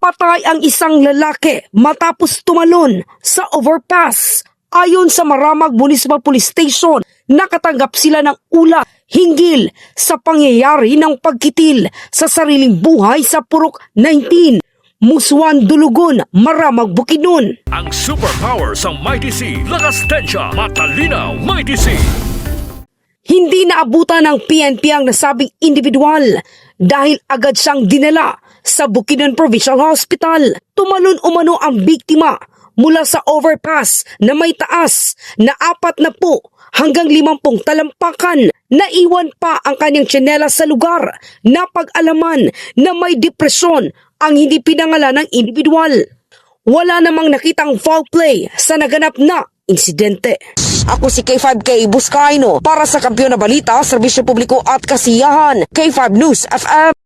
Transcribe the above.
Napatay ang isang lalaki matapos tumalon sa overpass. Ayon sa Maramag Municipal Police Station, nakatanggap sila ng ulat hinggil sa pangyayari ng pagkitil sa sariling buhay sa Purok 19, Muswan, Dulugon, Maramag, Bukidnon. Ang superpower sa Mighty C, lakas tensya, matalinaw, Mighty C. Hindi naabutan ng PNP ang nasabing individual dahil agad siyang dinala sa Bukidnon Provincial Hospital. Tumalon umano ang biktima mula sa overpass na may taas na 40 hanggang 50 talampakan. Naiwan pa ang kanyang tsinelas sa lugar. Napag-alaman na may depresyon ang hindi pinangalan ng individual. Wala namang nakitang foul play sa naganap na insidente. Ako si K5K Buscaino para sa Kampiyon na Balita, Serbisyo Publiko at Kasiyahan, K5 News FM.